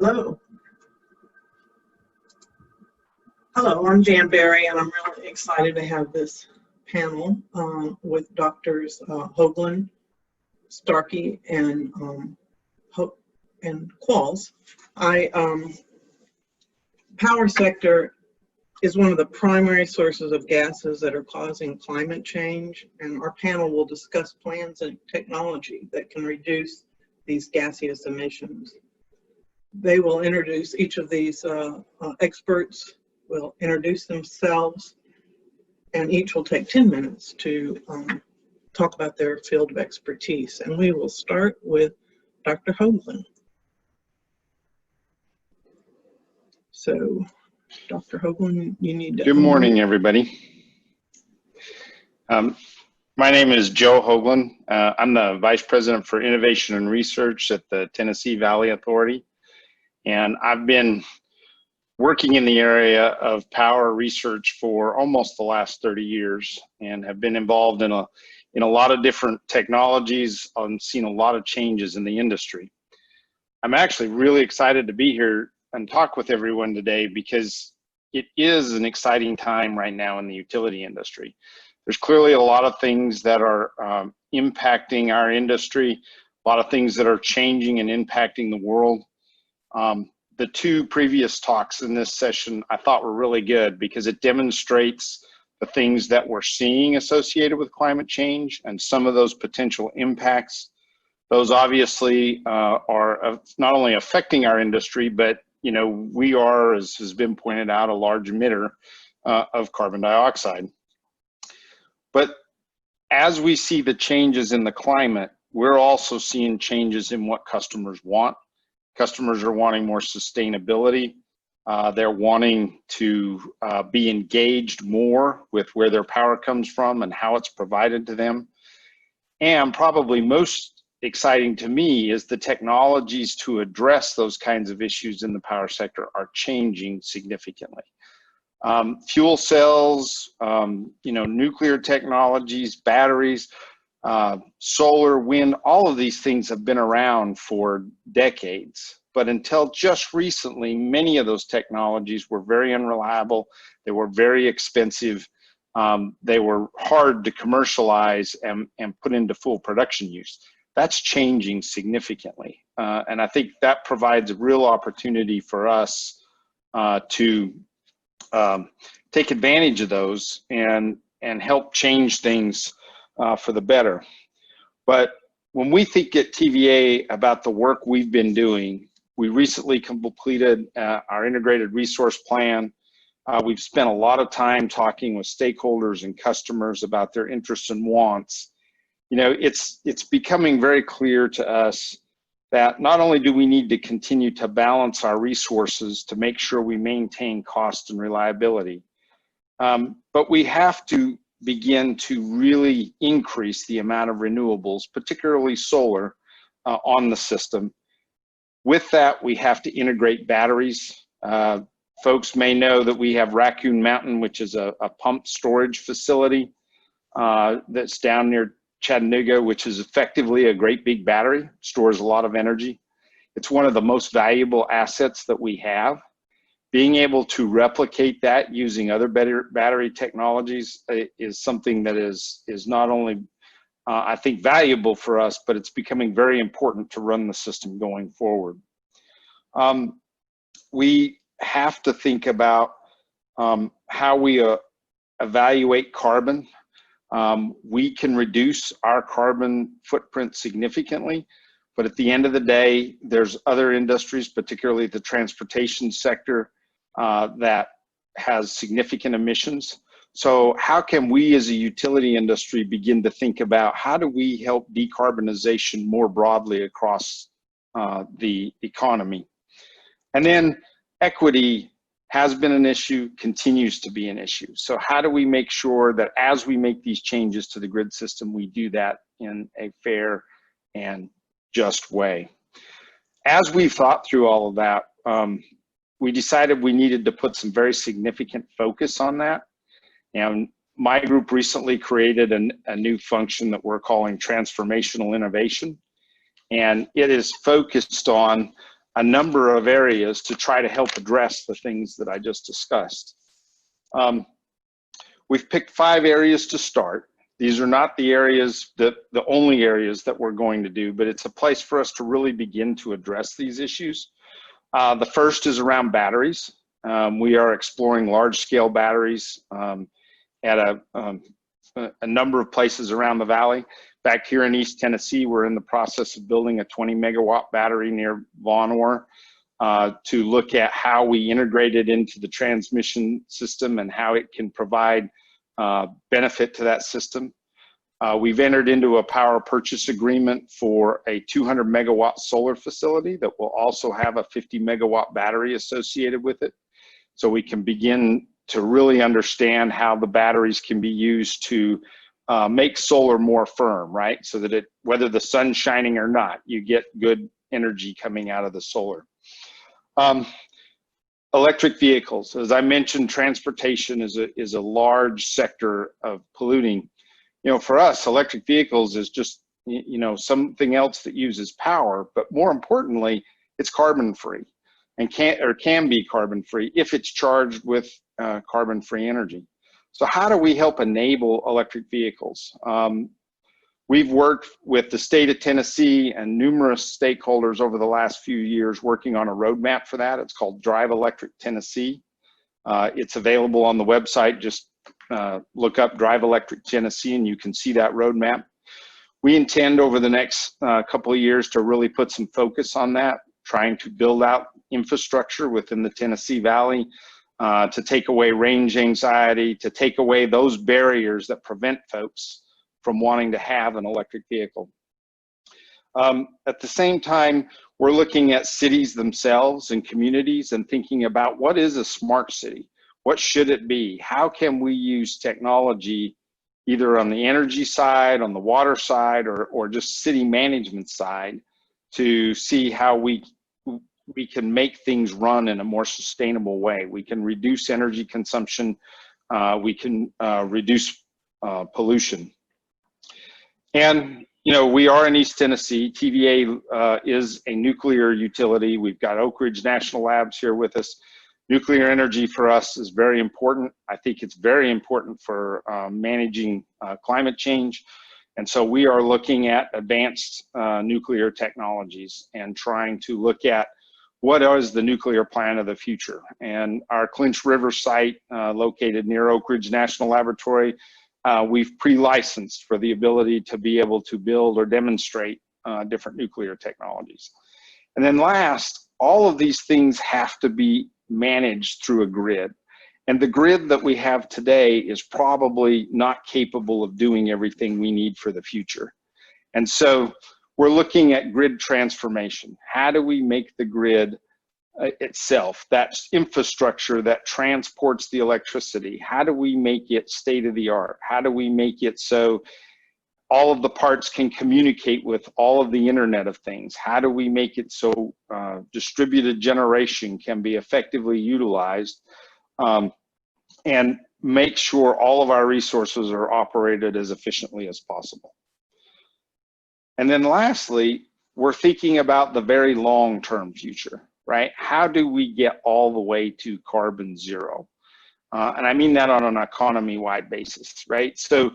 Hello. Hello, I'm Jan Berry, and I'm really excited to have this panel with Doctors Hoagland, Starke, and Qualls. Power sector is one of the primary sources of gases that are causing climate change, and our panel will discuss plans and technology that can reduce these gaseous emissions. They will introduce each of these experts will introduce themselves, and each will take 10 minutes to talk about their field of expertise. And we will start with Dr. Hoagland. So, Dr. Hoagland, you need to... Good morning, everybody. My name is Joe Hoagland. I'm the Vice President for Innovation and Research at the Tennessee Valley Authority. And I've been working in the area of power research for almost the last 30 years and have been involved in a lot of different technologies and seen a lot of changes in the industry. I'm actually really excited to be here and talk with everyone today because it is an exciting time right now in the utility industry. There's clearly a lot of things that are impacting our industry, a lot of things that are changing and impacting the world. The two previous talks in this session I thought were really good because it demonstrates the things that we're seeing associated with climate change and some of those potential impacts. Those obviously are not only affecting our industry, but we are, as has been pointed out, a large emitter of carbon dioxide. But as we see the changes in the climate, we're also seeing changes in what customers want. Customers are wanting more sustainability. They're wanting to be engaged more with where their power comes from and how it's provided to them. And probably most exciting to me is the technologies to address those kinds of issues in the power sector are changing significantly. Fuel cells, nuclear technologies, batteries, solar, wind, all of these things have been around for decades. But until just recently, many of those technologies were very unreliable. They were very expensive. They were hard to commercialize and put into full production use. That's changing significantly. And I think that provides a real opportunity for us to take advantage of those and help change things for the better. But when we think at TVA about the work we've been doing, we recently completed our integrated resource plan. We've spent a lot of time talking with stakeholders and customers about their interests and wants. It's becoming very clear to us that not only do we need to continue to balance our resources to make sure we maintain cost and reliability, but we have to begin to really increase the amount of renewables, particularly solar, on the system. With that, we have to integrate batteries. Folks may know that we have Raccoon Mountain, which is a pump storage facility that's down near Chattanooga, which is effectively a great big battery, stores a lot of energy. It's one of the most valuable assets that we have. Being able to replicate that using other battery technologies is something that is not only, I think, valuable for us, but it's becoming very important to run the system going forward. We have to think about how we evaluate carbon. We can reduce our carbon footprint significantly, but at the end of the day, there's other industries, particularly the transportation sector, that has significant emissions. So how can we as a utility industry begin to think about how do we help decarbonization more broadly across the economy? And then equity has been an issue, continues to be an issue. So how do we make sure that as we make these changes to the grid system, we do that in a fair and just way? As we thought through all of that, we decided we needed to put some very significant focus on that. And my group recently created a new function that we're calling transformational innovation. And it is focused on a number of areas to try to help address the things that I just discussed. We've picked 5 areas to start. These are not the areas the only areas that we're going to do, but it's a place for us to really begin to address these issues. The first is around batteries. We are exploring large-scale batteries at a number of places around the valley. Back here in East Tennessee, we're in the process of building a 20-megawatt battery near Vonore to look at how we integrate it into the transmission system and how it can provide benefit to that system. We've entered into a power purchase agreement for a 200-megawatt solar facility that will also have a 50-megawatt battery associated with it. So we can begin to really understand how the batteries can be used to make solar more firm, right? So that whether the sun's shining or not, you get good energy coming out of the solar. Electric vehicles, as I mentioned, transportation is a large sector of polluting. You know, for us, electric vehicles is just, you know, something else that uses power, but more importantly, it's carbon free and can be carbon free if it's charged with carbon free energy. So how do we help enable electric vehicles? We've worked with the state of Tennessee and numerous stakeholders over the last few years working on a roadmap for that. It's called Drive Electric Tennessee. It's available on the website. Just look up Drive Electric Tennessee and you can see that roadmap. We intend over the next couple of years to really put some focus on that, trying to build out infrastructure within the Tennessee Valley to take away range anxiety, to take away those barriers that prevent folks from wanting to have an electric vehicle. At the same time, we're looking at cities themselves and communities and thinking about what is a smart city? What should it be? How can we use technology either on the energy side, on the water side, or just city management side to see how we can make things run in a more sustainable way. We can reduce energy consumption, we can reduce pollution. And, you know, we are in East Tennessee. TVA is a nuclear utility. We've got Oak Ridge National Labs here with us. Nuclear energy for us is very important. I think it's very important for managing climate change. And so we are looking at advanced nuclear technologies and trying to look at what is the nuclear plant of the future. And our Clinch River site located near Oak Ridge National Laboratory, we've pre-licensed for the ability to be able to build or demonstrate different nuclear technologies. And then last, all of these things have to be managed through a grid. And the grid that we have today is probably not capable of doing everything we need for the future. And so we're looking at grid transformation. How do we make the grid itself, that infrastructure that transports the electricity, how do we make it state of the art? How do we make it so all of the parts can communicate with all of the Internet of Things? How do we make it so distributed generation can be effectively utilized and make sure all of our resources are operated as efficiently as possible? And then lastly, we're thinking about the very long-term future, right? How do we get all the way to carbon zero? And I mean that on an economy-wide basis, right? So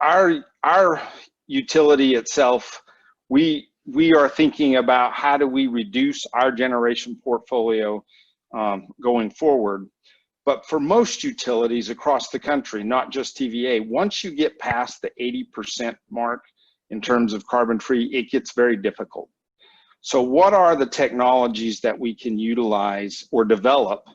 our utility itself, we are thinking about how do we reduce our generation portfolio going forward. But for most utilities across the country, not just TVA, once you get past the 80% mark in terms of carbon-free, it gets very difficult. So what are the technologies that we can utilize or develop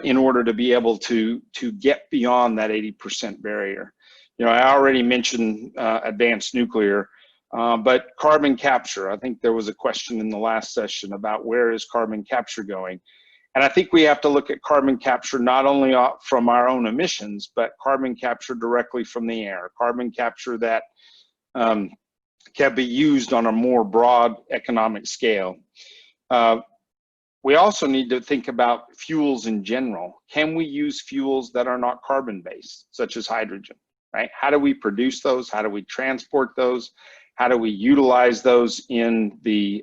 in order to be able to get beyond that 80% barrier? You know, I already mentioned advanced nuclear, but carbon capture, I think there was a question in the last session about where is carbon capture going? And I think we have to look at carbon capture not only from our own emissions, but carbon capture directly from the air, carbon capture that can be used on a more broad economic scale. We also need to think about fuels in general. Can we use fuels that are not carbon-based, such as hydrogen, right? How do we produce those? How do we transport those? How do we utilize those in the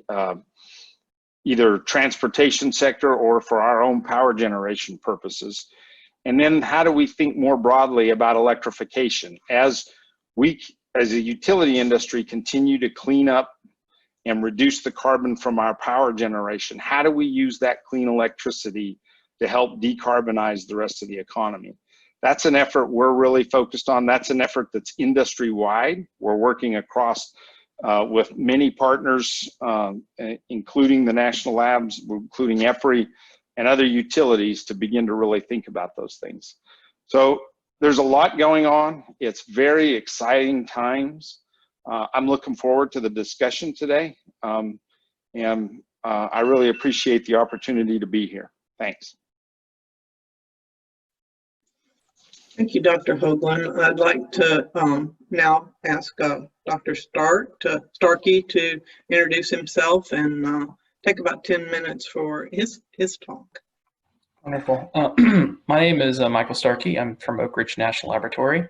either transportation sector or for our own power generation purposes. And then how do we think more broadly about electrification as we, as a utility industry, continue to clean up and reduce the carbon from our power generation? How do we use that clean electricity to help decarbonize the rest of the economy? That's an effort we're really focused on. That's an effort that's industry-wide. We're working across with many partners, including the national labs, including EPRI and other utilities, to begin to really think about those things. So there's a lot going on. It's very exciting times. I'm looking forward to the discussion today, and I really appreciate the opportunity to be here. Thanks. Thank you, Dr. Hoagland. I'd like to now ask Dr. Starke to introduce himself and take about 10 minutes for his talk. Wonderful. My name is Michael Starke. I'm from Oak Ridge National Laboratory.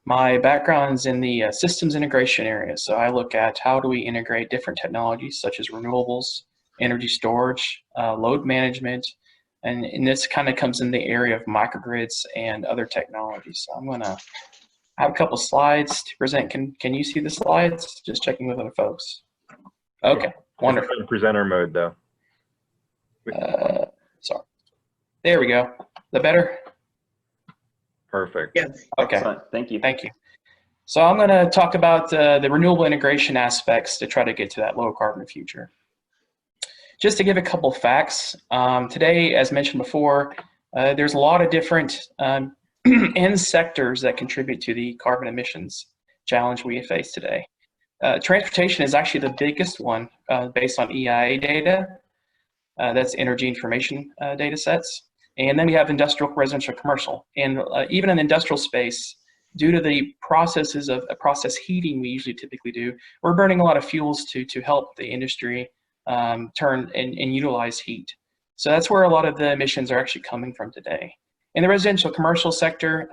My background is in the systems integration area. So I look at how do we integrate different technologies such as renewables, energy storage, load management, and this kind of comes in the area of microgrids and other technologies. So I'm going to have a couple slides to present. Can you see the slides? Just checking with other folks. Okay, wonderful. It's in presenter mode though. Sorry. There we go. Is that better? Perfect. Yes. Okay. Excellent. Thank you. Thank you. So I'm going to talk about the renewable integration aspects to try to get to that low carbon future. Just to give a couple facts, today, as mentioned before, there's a lot of different end sectors that contribute to the carbon emissions challenge we face today. Transportation is actually the biggest one based on EIA data. That's energy information data sets. And then we have industrial, residential, commercial. And even in the industrial space, due to the processes of process heating we usually typically do, we're burning a lot of fuels to help the industry turn and utilize heat. So that's where a lot of the emissions are actually coming from today. In the residential commercial sector,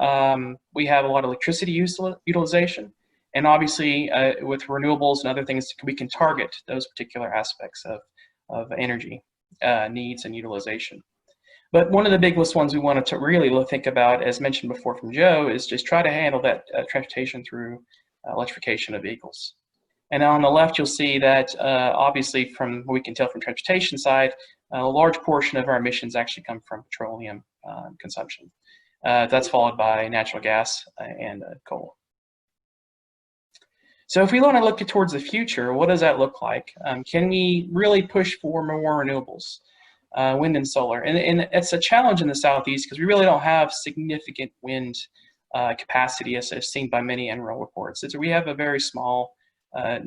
we have a lot of electricity utilization. And obviously with renewables and other things, we can target those particular aspects of energy needs and utilization. But one of the biggest ones we wanted to really think about, as mentioned before from Joe, is just try to handle that transportation through electrification of vehicles. And on the left, you'll see that obviously from what we can tell from transportation side, a large portion of our emissions actually come from petroleum consumption. That's followed by natural gas and coal. So if we want to look towards the future, what does that look like? Can we really push for more renewables, wind and solar? And it's a challenge in the Southeast because we really don't have significant wind capacity as seen by many NREL reports. We have a very small,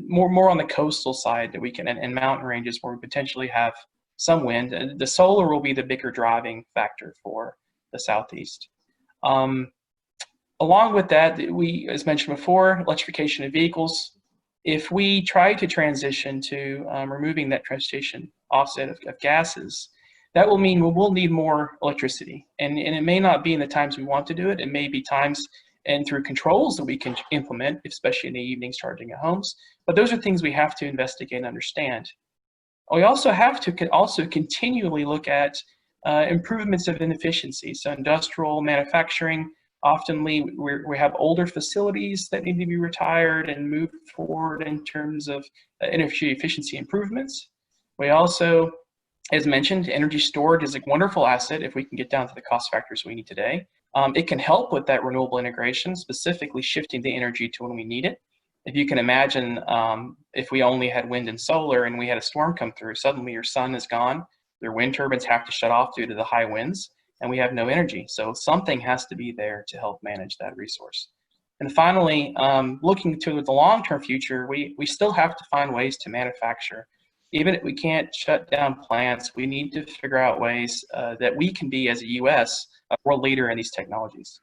more on the coastal side that we can, and mountain ranges where we potentially have some wind. And the solar will be the bigger driving factor for the Southeast. Along with that, we, as mentioned before, electrification of vehicles. If we try to transition to removing that transportation offset of gases, that will mean we will need more electricity. And it may not be in the times we want to do it. It may be times and through controls that we can implement, especially in the evenings charging at homes. But those are things we have to investigate and understand. We also have to continually look at improvements of inefficiency. So industrial manufacturing, often we have older facilities that need to be retired and moved forward in terms of energy efficiency improvements. We also, as mentioned, energy storage is a wonderful asset if we can get down to the cost factors we need today. It can help with that renewable integration, specifically shifting the energy to when we need it. If you can imagine, if we only had wind and solar and we had a storm come through, suddenly your sun is gone, their wind turbines have to shut off due to the high winds, and we have no energy. So something has to be there to help manage that resource. And finally, looking to the long-term future, we still have to find ways to manufacture. Even if we can't shut down plants, we need to figure out ways that we can be, as a US, a world leader in these technologies.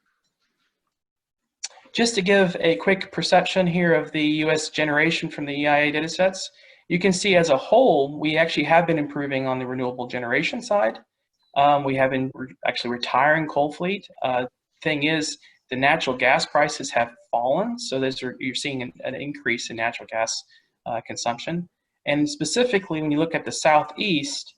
Just to give a quick perception here of the US generation from the EIA datasets, you can see as a whole, we actually have been improving on the renewable generation side. We have been actually retiring coal fleet. Thing is, the natural gas prices have fallen, so you're seeing an increase in natural gas consumption. And specifically, when you look at the Southeast,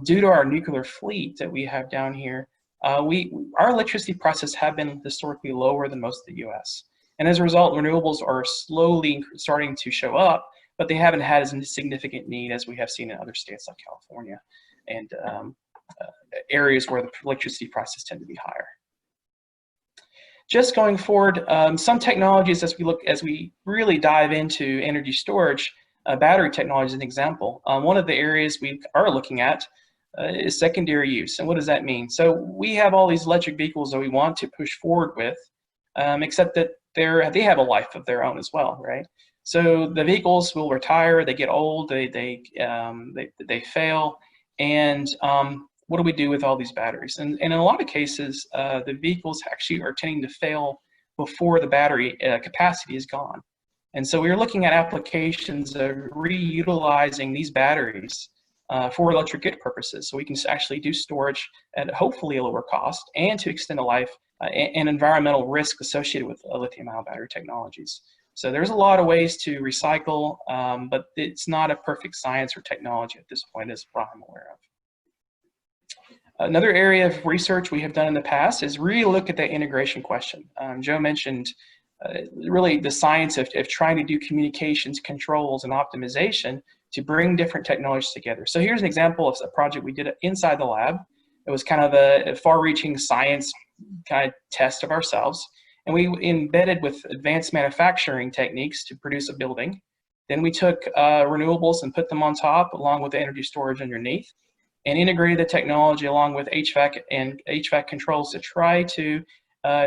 due to our nuclear fleet that we have down here, our electricity prices have been historically lower than most of the US. And as a result, renewables are slowly starting to show up, but they haven't had as significant need as we have seen in other states like California and areas where the electricity prices tend to be higher. Just going forward, some technologies as we really dive into energy storage, battery technology is an example. One of the areas we are looking at is secondary use. And what does that mean? So we have all these electric vehicles that we want to push forward with, except that they have a life of their own as well, right? So the vehicles will retire, they get old, they fail, and what do we do with all these batteries? And in a lot of cases, the vehicles actually are tending to fail before the battery capacity is gone. And so we're looking at applications of reutilizing these batteries for electric grid purposes. So we can actually do storage at hopefully a lower cost and to extend the life and environmental risk associated with lithium-ion battery technologies. So there's a lot of ways to recycle, but it's not a perfect science or technology at this point, as I'm aware of. Another area of research we have done in the past is really look at that integration question. Joe mentioned really the science of trying to do communications, controls, and optimization to bring different technologies together. So here's an example of a project we did inside the lab. It was kind of a far-reaching science kind of test of ourselves. And we embedded with advanced manufacturing techniques to produce a building. Then we took renewables and put them on top along with the energy storage underneath, and integrated the technology along with HVAC and HVAC controls to try to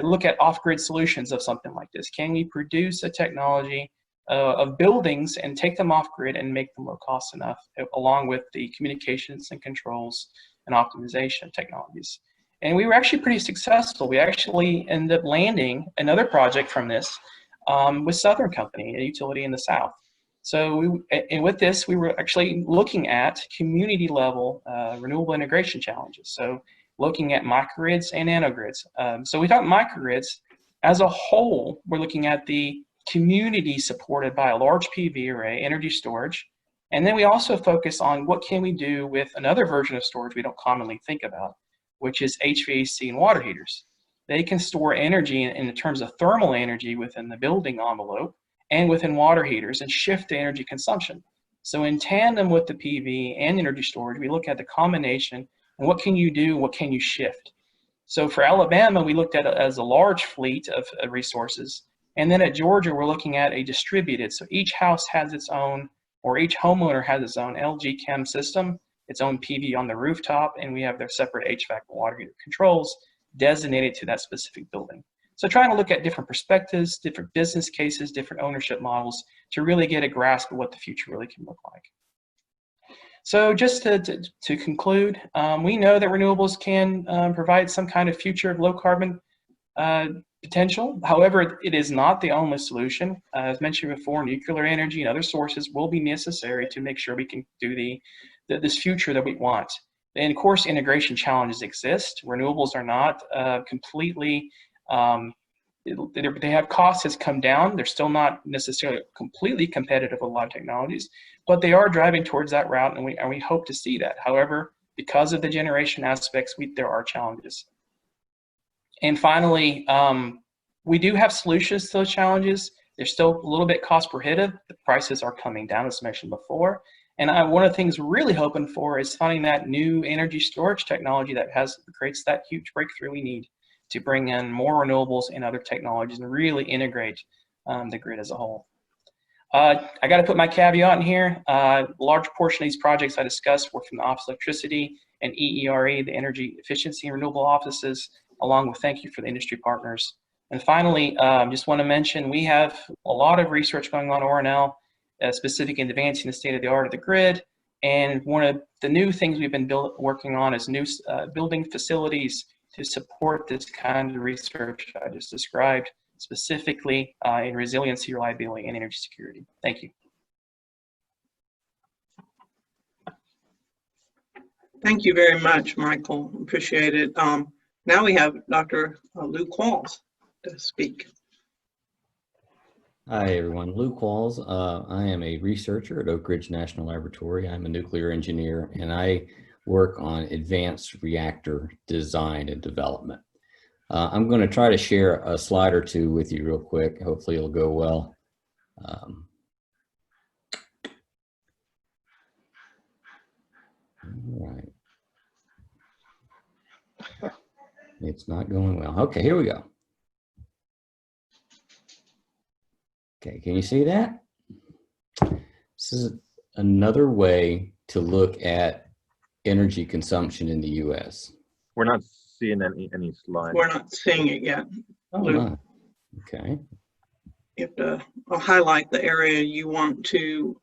look at off-grid solutions of something like this. Can we produce a technology of buildings and take them off-grid and make them low cost enough, along with the communications and controls and optimization technologies? And we were actually pretty successful. We actually ended up landing another project from this with Southern Company, a utility in the South. So with this, we were actually looking at community level renewable integration challenges. So looking at microgrids and nanogrids. So we thought microgrids as a whole, we're looking at the community supported by a large PV array, energy storage. And then we also focus on what can we do with another version of storage we don't commonly think about, which is HVAC and water heaters. They can store energy in terms of thermal energy within the building envelope and within water heaters and shift the energy consumption. So in tandem with the PV and energy storage, we look at the combination and what can you do, what can you shift? So for Alabama, we looked at it as a large fleet of resources. And then at Georgia, we're looking at a distributed. So each house has its own, or each homeowner has its own LG Chem system, its own PV on the rooftop, and we have their separate HVAC and water heater controls designated to that specific building. So trying to look at different perspectives, different business cases, different ownership models to really get a grasp of what the future really can look like. So just to conclude, we know that renewables can provide some kind of future of low carbon potential. However, it is not the only solution. As mentioned before, nuclear energy and other sources will be necessary to make sure we can do this future that we want. And of course, integration challenges exist. Renewables are not completely, they have costs has come down. They're still not necessarily completely competitive with a lot of technologies, but they are driving towards that route, and we hope to see that. However, because of the generation aspects, there are challenges. And finally, we do have solutions to those challenges. They're still a little bit cost prohibitive. The prices are coming down, as mentioned before. And one of the things we're really hoping for is finding that new energy storage technology that creates that huge breakthrough we need to bring in more renewables and other technologies and really integrate the grid as a whole. I got to put my caveat in here. A large portion of these projects I discussed were from the Office of Electricity and EERE, the Energy Efficiency and Renewable Offices, along with thank you for the industry partners. And finally, just want to mention we have a lot of research going on at ORNL, specific in advancing the state of the art of the grid. And one of the new things we've been working on is new building facilities to support this kind of research I just described, specifically in resiliency, reliability, and energy security. Thank you. Thank you very much, Michael. Appreciate it. Now we have Dr. Lou Qualls to speak. Hi, everyone. Lou Qualls. I am a researcher at Oak Ridge National Laboratory. I'm a nuclear engineer, and I work on advanced reactor design and development. I'm going to try to share a slide or two with you real quick. Hopefully it'll go well. All right. It's not going well. Okay, here we go. Okay, can you see that? This is another way to look at energy consumption in the U.S. We're not seeing any slides. We're not seeing it yet. Oh, Lou. my. Okay. You have to highlight the area you want to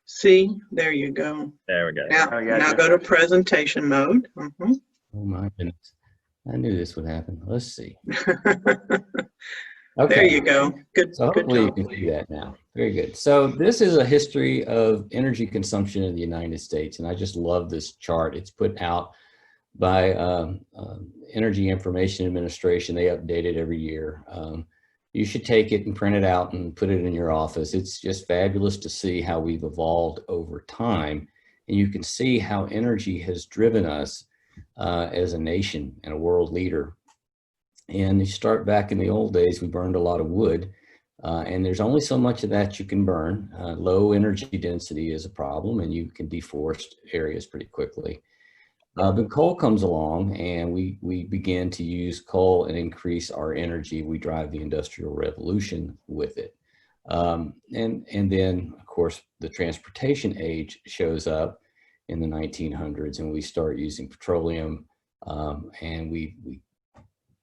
see. There you go. There we go. Now go to presentation mode. Oh, my goodness. I knew this would happen. Let's see. Okay. There you go. Good. So Good hopefully you job. can see that now. Very good. So this is a history of energy consumption in the United States, and I just love this chart. It's put out by Energy Information Administration. They update it every year. You should take it and print it out and put it in your office. It's just fabulous to see how we've evolved over time, and you can see how energy has driven us as a nation and a world leader. And you start back in the old days, we burned a lot of wood, and there's only so much of that you can burn. Low energy density is a problem, and you can deforest areas pretty quickly. But coal comes along, and we begin to use coal and increase our energy. We drive the Industrial Revolution with it. And then, of course, the transportation age shows up in the 1900s, and we start using petroleum, and we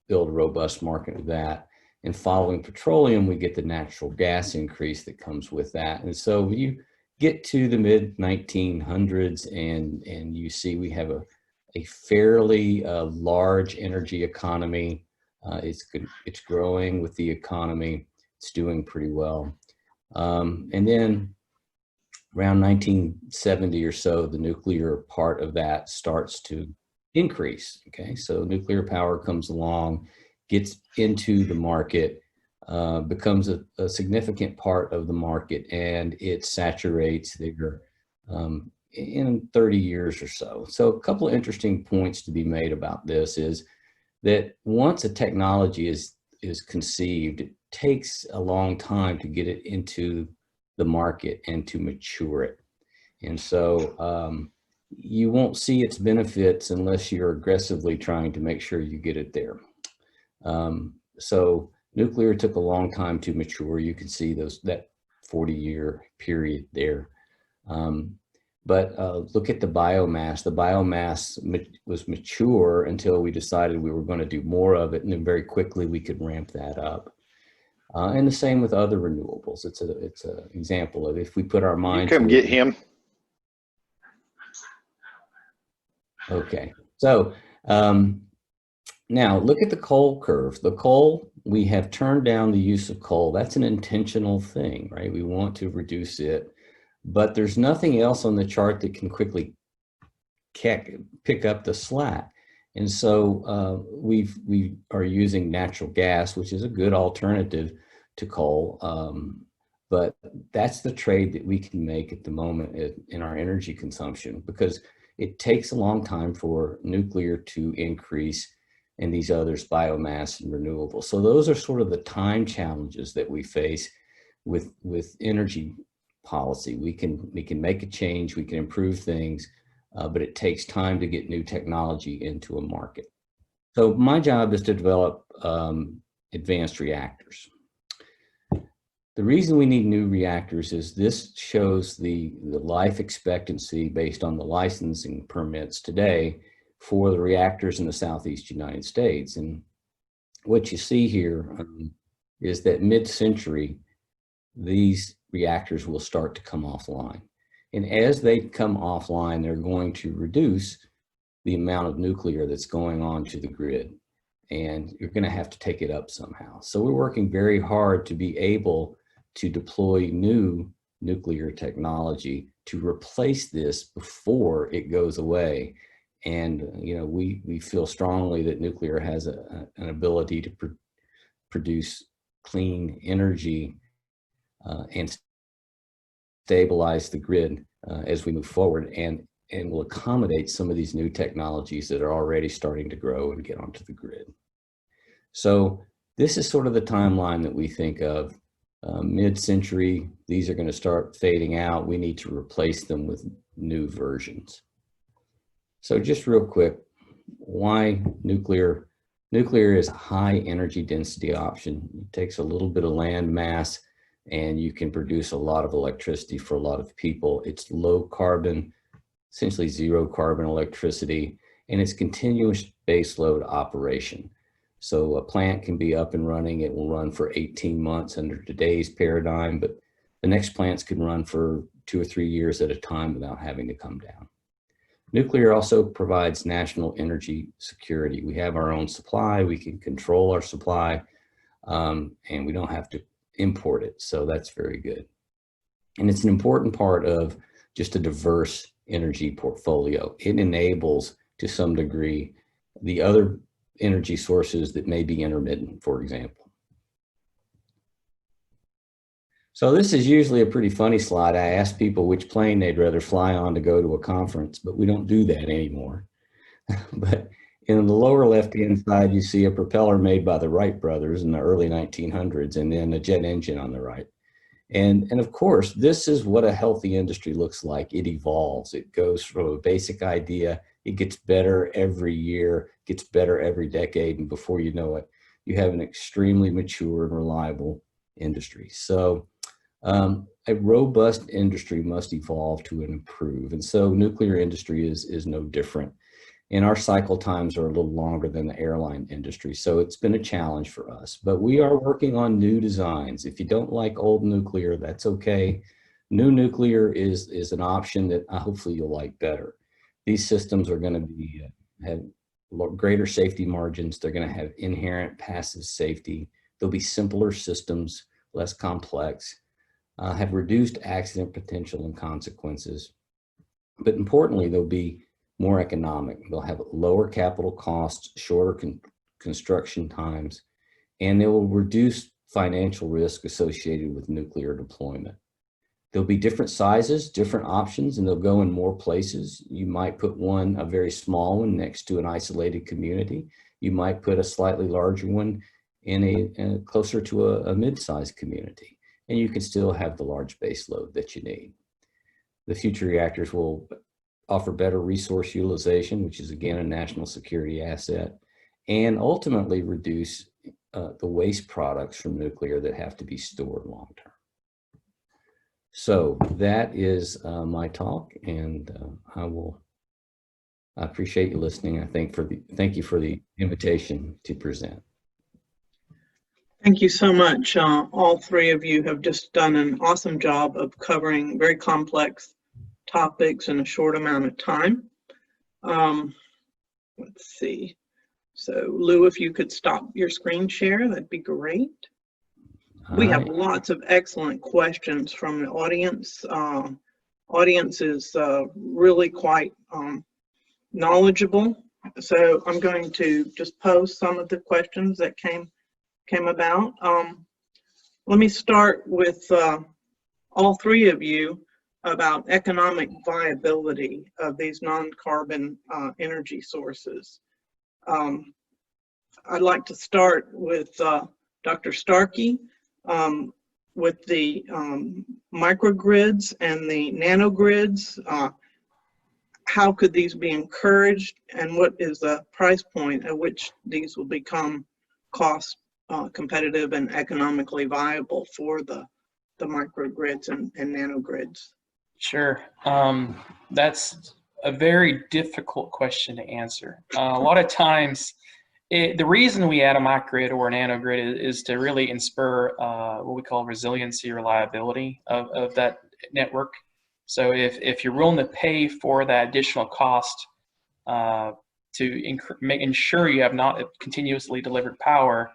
build a robust market of that. And following petroleum, we get the natural gas increase that comes with that. And so you get to the mid 1900s, and you see we have a fairly large energy economy. It's growing with the economy. It's doing pretty well. And then around 1970 or so, the nuclear part of that starts to increase. Okay, so nuclear power comes along, gets into the market, becomes a significant part of the market, and it saturates there in 30 years or so. So a couple of interesting points to be made about this is that once a technology is conceived, it takes a long time to get it into the market and to mature it. And so you won't see its benefits unless you're aggressively trying to make sure you get it there. So nuclear took a long time to mature. You can see that 40-year period there. But look at the biomass. The biomass was mature until we decided we were going to do more of it, and then very quickly we could ramp that up. And the same with other renewables. It's an example of if we put our mind. You come get him. Okay, so now look at the coal curve. The coal, we have turned down the use of coal. That's an intentional thing, right? We want to reduce it, but there's nothing else on the chart that can quickly pick up the slack. And so we are using natural gas, which is a good alternative to coal. But that's the trade that we can make at the moment in our energy consumption, because it takes a long time for nuclear to increase and these others, biomass and renewables. So those are sort of the time challenges that we face with energy policy. We can make a change, we can improve things, but it takes time to get new technology into a market. So my job is to develop advanced reactors. The reason we need new reactors is this shows the life expectancy based on the licensing permits today for the reactors in the Southeast United States. And what you see here is that mid-century, these reactors will start to come offline. And as they come offline, they're going to reduce the amount of nuclear that's going on to the grid. And you're going to have to take it up somehow. So we're working very hard to be able to deploy new nuclear technology to replace this before it goes away. And we feel strongly that nuclear has an ability to produce clean energy and stabilize the grid as we move forward, and will accommodate some of these new technologies that are already starting to grow and get onto the grid. So this is sort of the timeline that we think of. Mid-century, these are going to start fading out. We need to replace them with new versions. So just real quick, why nuclear? Nuclear is a high energy density option. It takes a little bit of land mass and you can produce a lot of electricity for a lot of people. It's low carbon, essentially zero carbon electricity, and it's continuous baseload operation. So a plant can be up and running. It will run for 18 months under today's paradigm, but the next plants can run for 2 or 3 years at a time without having to come down. Nuclear also provides national energy security. We have our own supply. We can control our supply, and we don't have to import it. So that's very good. And it's an important part of just a diverse energy portfolio. It enables, to some degree, the other energy sources that may be intermittent, for example. So this is usually a pretty funny slide. I ask people which plane they'd rather fly on to go to a conference, but we don't do that anymore. But in the lower left-hand side, you see a propeller made by the Wright brothers in the early 1900s, and then a jet engine on the right. And of course, this is what a healthy industry looks like. It evolves. It goes from a basic idea. It gets better every year, gets better every decade, and before you know it, you have an extremely mature and reliable industry. So a robust industry must evolve to improve. And so nuclear industry is no different. And our cycle times are a little longer than the airline industry. So it's been a challenge for us, but we are working on new designs. If you don't like old nuclear, that's okay. New nuclear is an option that hopefully you'll like better. These systems are going to be have greater safety margins. They're going to have inherent passive safety. They'll be simpler systems, less complex, have reduced accident potential and consequences. But importantly, they'll be more economic. They'll have lower capital costs, shorter construction times, and they will reduce financial risk associated with nuclear deployment. There'll be different sizes, different options, and they'll go in more places. You might put a very small one next to an isolated community. You might put a slightly larger one in closer to a mid-sized community, and you can still have the large base load that you need. The future reactors will offer better resource utilization, which is again a national security asset, and ultimately reduce the waste products from nuclear that have to be stored long term. So that is my talk, and I appreciate you listening. Thank you for the invitation to present. Thank you so much. All three of you have just done an awesome job of covering very complex topics in a short amount of time. Let's see. So Lou, if you could stop your screen share, that'd be great. We have lots of excellent questions from the audience. Audience is really quite knowledgeable. So I'm going to just pose some of the questions that came about. Let me start with all three of you about economic viability of these non-carbon energy sources. I'd like to start with Dr. Starke with the microgrids and the nanogrids. How could these be encouraged, and what is the price point at which these will become cost competitive and economically viable for the microgrids and nanogrids? Sure. That's a very difficult question to answer. A lot of times, the reason we add a microgrid or a nanogrid is to really spur what we call resiliency, reliability of that network. So if you're willing to pay for that additional cost to ensure you have not continuously delivered power,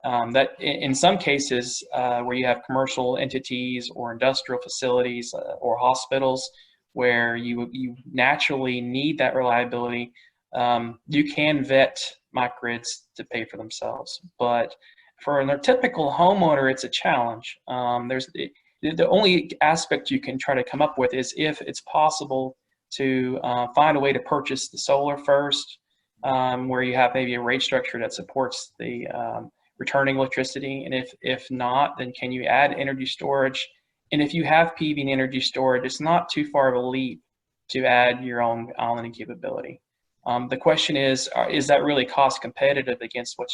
that in some cases where you have commercial entities or industrial facilities or hospitals where you naturally need that reliability, you can vet microgrids to pay for themselves. But for a typical homeowner, it's a challenge. the only aspect you can try to come up with is if it's possible to find a way to purchase the solar first, where you have maybe a rate structure that supports the returning electricity. And if not, then can you add energy storage? And if you have PV and energy storage, it's not too far of a leap to add your own islanding capability. The question is that really cost competitive against what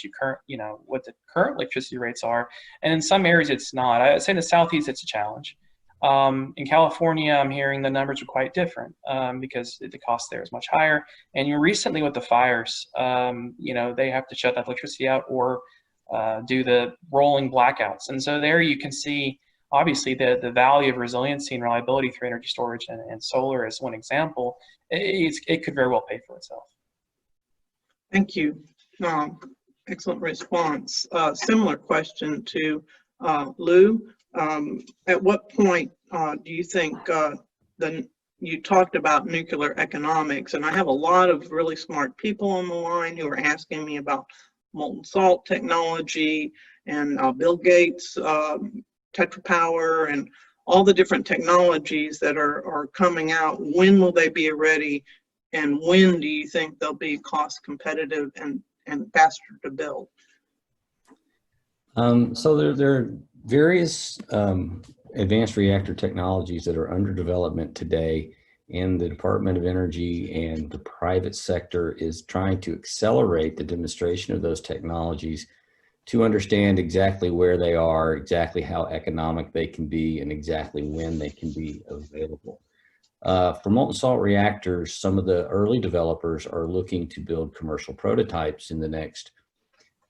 what the current electricity rates are? And in some areas it's not. I'd say in the Southeast it's a challenge. In California, I'm hearing the numbers are quite different because the cost there is much higher. And recently with the fires, they have to shut that electricity out or do the rolling blackouts. And so there you can see, obviously, the value of resiliency and reliability through energy storage and solar is one example. It could very well pay for itself. Thank you. Excellent response. Similar question to Lou. At what point do you think you talked about nuclear economics, and I have a lot of really smart people on the line who are asking me about molten salt technology and Bill Gates, Tetrapower, and all the different technologies that are coming out. When will they be ready, and when do you think they'll be cost competitive and faster to build? So there are various advanced reactor technologies that are under development today, and the Department of Energy and the private sector is trying to accelerate the demonstration of those technologies to understand exactly where they are, exactly how economic they can be, and exactly when they can be available. For molten salt reactors, some of the early developers are looking to build commercial prototypes in the next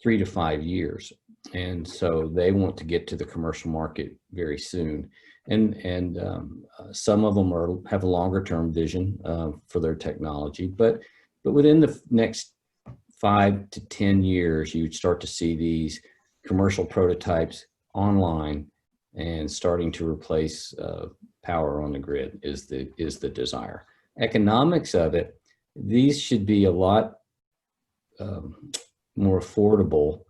3 to 5 years. And so they want to get to the commercial market very soon. And some of them have a longer term vision for their technology, but within the next 5 to 10 years, you would start to see these commercial prototypes online and starting to replace power on the grid is the desire. Economics of it, these should be a lot more affordable,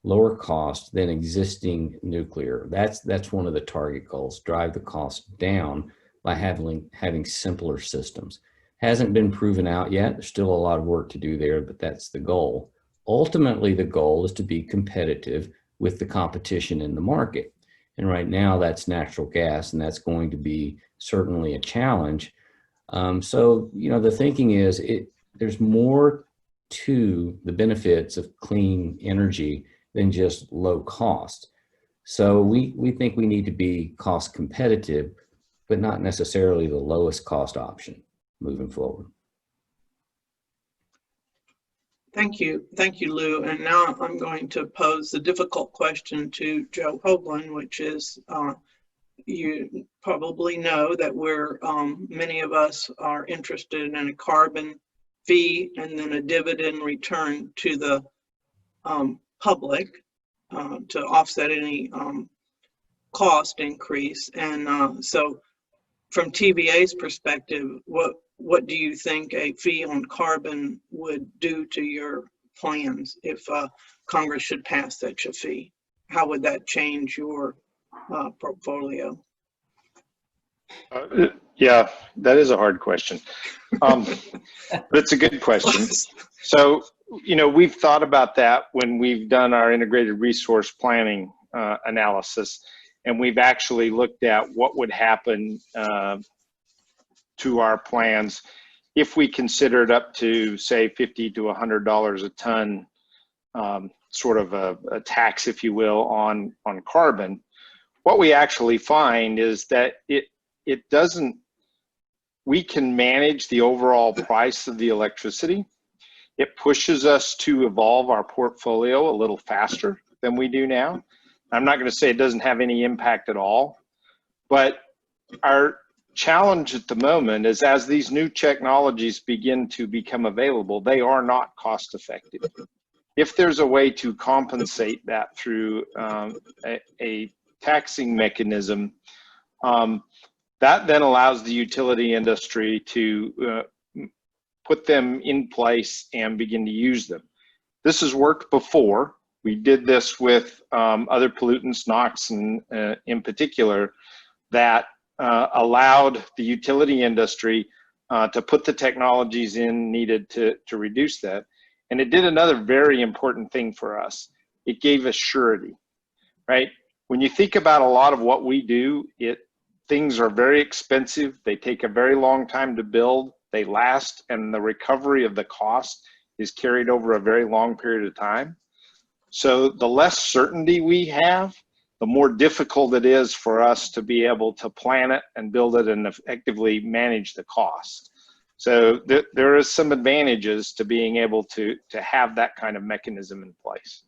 lower cost than existing nuclear. That's one of the target goals, drive the cost down by having simpler systems. Hasn't been proven out yet. There's still a lot of work to do there, but that's the goal. Ultimately, the goal is to be competitive with the competition in the market. And right now that's natural gas, and that's going to be certainly a challenge. So, the thinking is there's more to the benefits of clean energy than just low cost. So we think we need to be cost competitive, but not necessarily the lowest cost option moving forward. Thank you, Lou. And now I'm going to pose the difficult question to Joe Hoagland, which is, you probably know that many of us are interested in a carbon fee and then a dividend return to the public to offset any cost increase. And so from TVA's perspective, what do you think a fee on carbon would do to your plans if Congress should pass such a fee? How would that change your portfolio? Yeah, that is a hard question. But it's a good question. So, we've thought about that when we've done our integrated resource planning analysis, and we've actually looked at what would happen to our plans if we considered up to, say, $50 to $100 a ton, sort of a tax, if you will, on carbon. What we actually find is that it doesn't, we can manage the overall price of the electricity. It pushes us to evolve our portfolio a little faster than we do now. I'm not going to say it doesn't have any impact at all, but our challenge at the moment is as these new technologies begin to become available, they are not cost effective. If there's a way to compensate that through a taxing mechanism, that then allows the utility industry to put them in place and begin to use them. This has worked before. We did this with other pollutants, NOx in particular, that allowed the utility industry to put the technologies in needed to reduce that. And it did another very important thing for us. It gave us surety, right? When you think about a lot of what we do, things are very expensive. They take a very long time to build. They last, and the recovery of the cost is carried over a very long period of time. So the less certainty we have, the more difficult it is for us to be able to plan it and build it and effectively manage the cost. So there is some advantages to being able to have that kind of mechanism in place.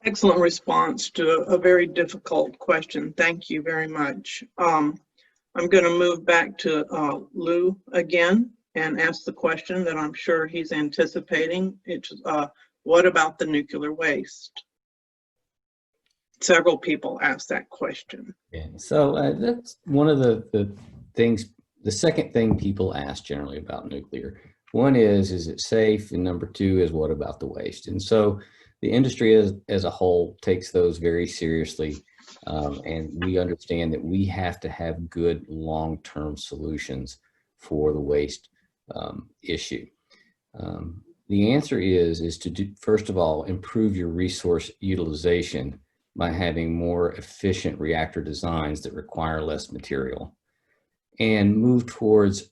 Excellent response to a very difficult question. Thank you very much. I'm going to move back to Lou again and ask the question that I'm sure he's anticipating. It's what about the nuclear waste? Several people asked that question. Yeah, so that's one of the things, the second thing people ask generally about nuclear. One is it safe? And number two is, what about the waste? And so the industry as a whole takes those very seriously. And we understand that we have to have good long-term solutions for the waste issue. The answer is to do, first of all, improve your resource utilization by having more efficient reactor designs that require less material, and move towards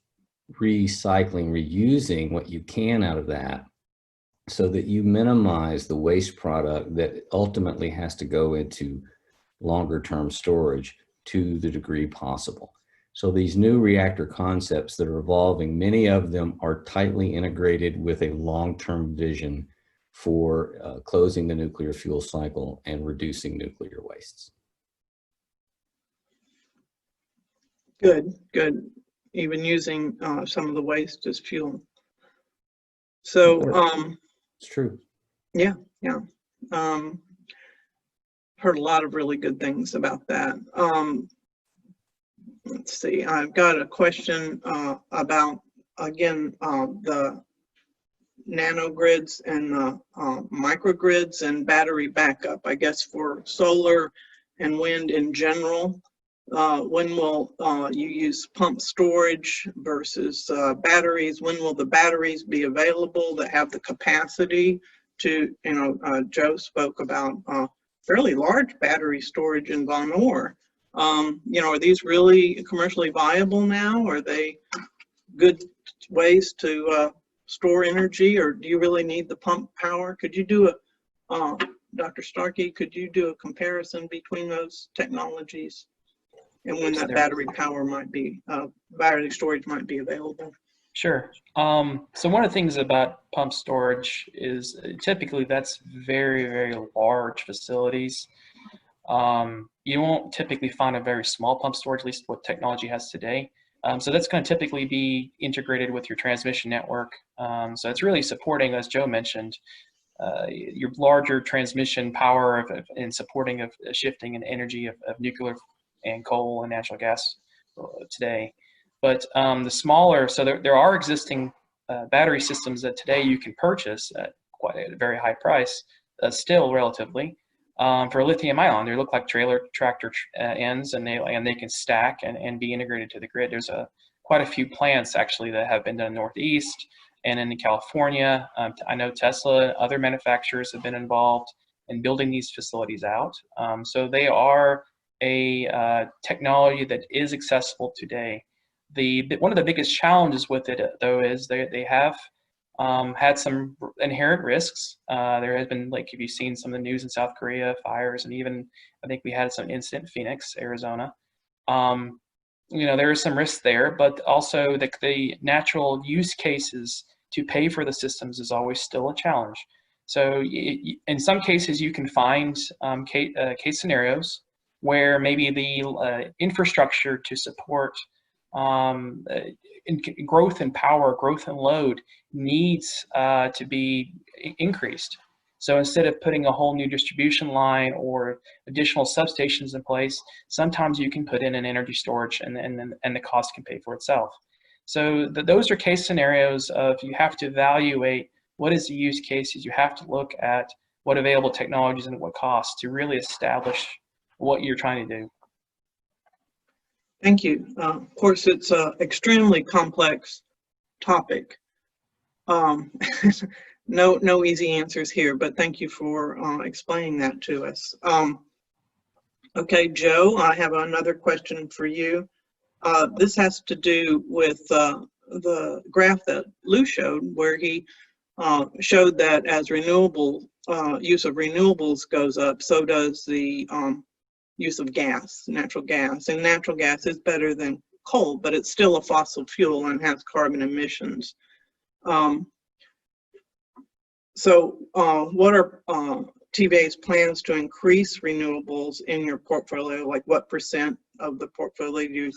recycling, reusing what you can out of that, so that you minimize the waste product that ultimately has to go into longer term storage to the degree possible. So these new reactor concepts that are evolving, many of them are tightly integrated with a long-term vision for closing the nuclear fuel cycle and reducing nuclear wastes. Good, good. Even using some of the waste as fuel. So, it's true. Yeah, yeah. Heard a lot of really good things about that. Let's see, I've got a question about, again, the nanogrids and microgrids and battery backup, I guess, for solar and wind in general. When will you use pump storage versus batteries? When will the batteries be available that have the capacity to, Joe spoke about fairly large battery storage in Von Orr. Are these really commercially viable now? Are they good ways to store energy, or do you really need the pump power? Could you do Dr. Starke, could you do a comparison between those technologies and when that battery power might be, battery storage might be available? Sure. So one of the things about pump storage is typically that's very, very large facilities. You won't typically find a very small pump storage, at least what technology has today. So that's going to typically be integrated with your transmission network. So it's really supporting, as Joe mentioned, your larger transmission power and supporting of shifting in energy of nuclear and coal and natural gas today. But the smaller, so there are existing battery systems that today you can purchase at quite a very high price, still relatively, for lithium ion. They look like tractor ends, and they can stack and be integrated to the grid. There's quite a few plants actually that have been done in the Northeast and in California. I know Tesla and other manufacturers have been involved in building these facilities out. So they are a technology that is accessible today. One of the biggest challenges with it, though, is they have had some inherent risks. There has been, like, if you've seen some of the news in South Korea, fires, and even I think we had some incident in Phoenix, Arizona. There is some risk there, but also the natural use cases to pay for the systems is always still a challenge. So in some cases, you can find case scenarios where maybe the infrastructure to support growth in power, growth in load needs to be increased. So instead of putting a whole new distribution line or additional substations in place, sometimes you can put in an energy storage and the cost can pay for itself. So those are case scenarios of you have to evaluate what is the use cases. You have to look at what available technologies and at what costs to really establish what you're trying to do. Thank you. Of course, it's an extremely complex topic. No easy answers here, but thank you for explaining that to us. Okay, Joe, I have another question for you. This has to do with the graph that Lou showed, where he showed that as use of renewables goes up, so does the use of gas, natural gas. And natural gas is better than coal, but it's still a fossil fuel and has carbon emissions. So what are TVA's plans to increase renewables in your portfolio? Like what % of the portfolio do you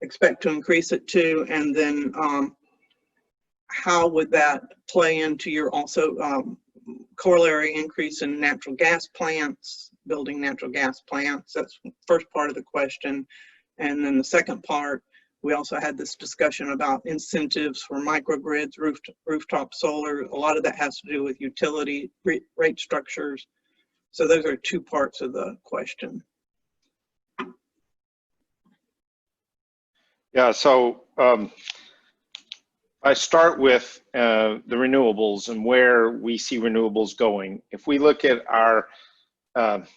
expect to increase it to? And then how would that play into your also corollary increase in natural gas plants, building natural gas plants? That's the first part of the question. And then the second part, we also had this discussion about incentives for microgrids, rooftop solar. A lot of that has to do with utility rate structures. So those are two parts of the question. Yeah, so I start with the renewables and where we see renewables going. If we look at our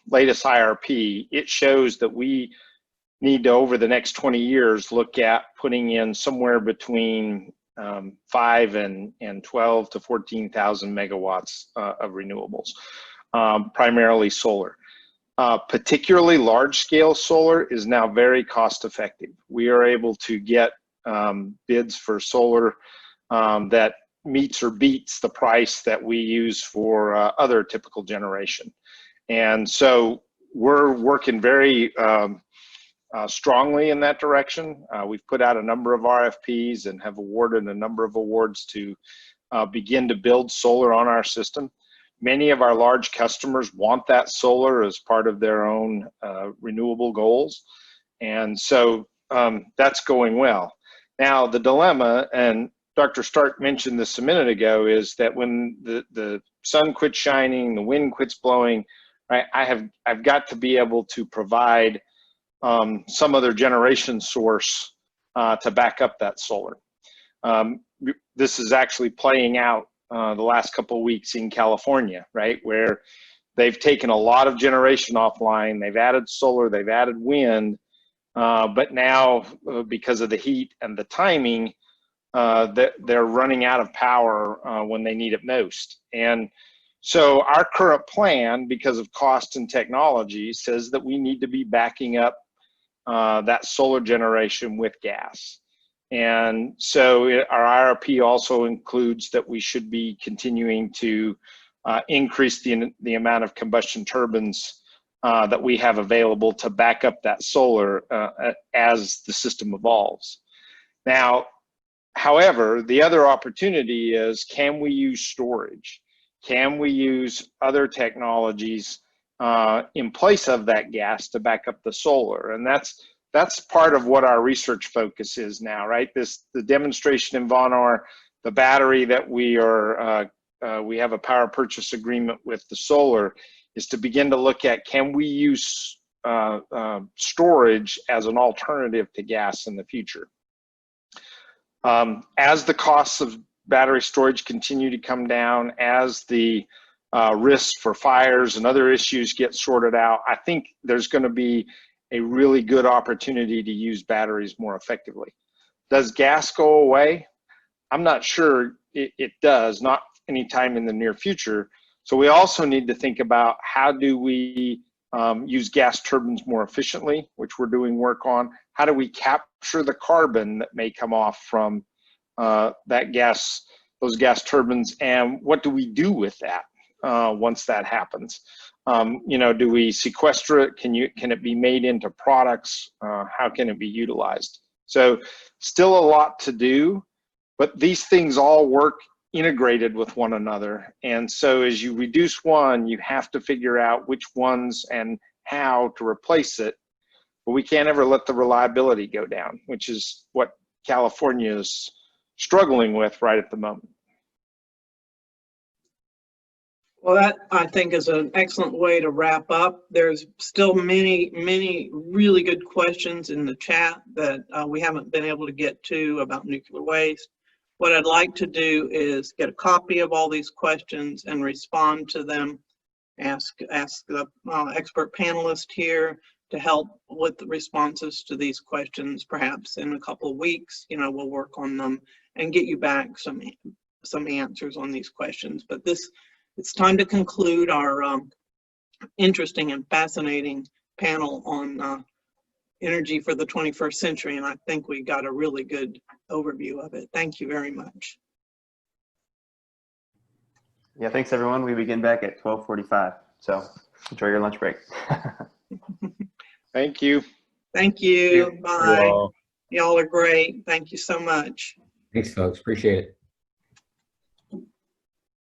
latest IRP, it shows that we need to, over the next 20 years, look at putting in somewhere between 5 and 12 to 14,000 megawatts of renewables, primarily solar. Particularly large-scale solar is now very cost-effective. We are able to get bids for solar that meets or beats the price that we use for other typical generation. And so we're working very strongly in that direction. We've put out a number of RFPs and have awarded a number of awards to begin to build solar on our system. Many of our large customers want that solar as part of their own renewable goals. And so that's going well. Now, the dilemma, and Dr. Starke mentioned this a minute ago, is that when the sun quits shining, the wind quits blowing, right, I've got to be able to provide some other generation source to back up that solar. This is actually playing out the last couple of weeks in California, right, where they've taken a lot of generation offline. They've added solar, they've added wind, but now because of the heat and the timing, they're running out of power when they need it most. And so our current plan, because of cost and technology, says that we need to be backing up that solar generation with gas. And so our IRP also includes that we should be continuing to increase the amount of combustion turbines that we have available to back up that solar as the system evolves. Now, however, the other opportunity is, can we use storage? Can we use other technologies in place of that gas to back up the solar? And that's part of what our research focus is now, right? The demonstration in Von Orr, the battery that we have a power purchase agreement with the solar, is to begin to look at, can we use storage as an alternative to gas in the future? As the costs of battery storage continue to come down, as the risks for fires and other issues get sorted out, I think there's going to be a really good opportunity to use batteries more effectively. Does gas go away? I'm not sure it does, not anytime in the near future. So we also need to think about, how do we use gas turbines more efficiently, which we're doing work on. How do we capture the carbon that may come off from those gas turbines, and what do we do with that once that happens? Do we sequester it? Can it be made into products? How can it be utilized? So still a lot to do, but these things all work integrated with one another. And so as you reduce one, you have to figure out which ones and how to replace it. But we can't ever let the reliability go down, which is what California is struggling with right at the moment. Well, that I think is an excellent way to wrap up. There's still many, many really good questions in the chat that we haven't been able to get to about nuclear waste. What I'd like to do is get a copy of all these questions and respond to them. Ask the expert panelist here to help with the responses to these questions. Perhaps in a couple of weeks, we'll work on them and get you back some answers on these questions. But it's time to conclude our interesting and fascinating panel on energy for the 21st century, and I think we got a really good overview of it. Thank you very much. Yeah, thanks everyone. We begin back at 12:45, so enjoy your lunch break. Thank you. Thank you. Bye. Well, Y'all are great. Thank you so much. Thanks, folks. Appreciate it.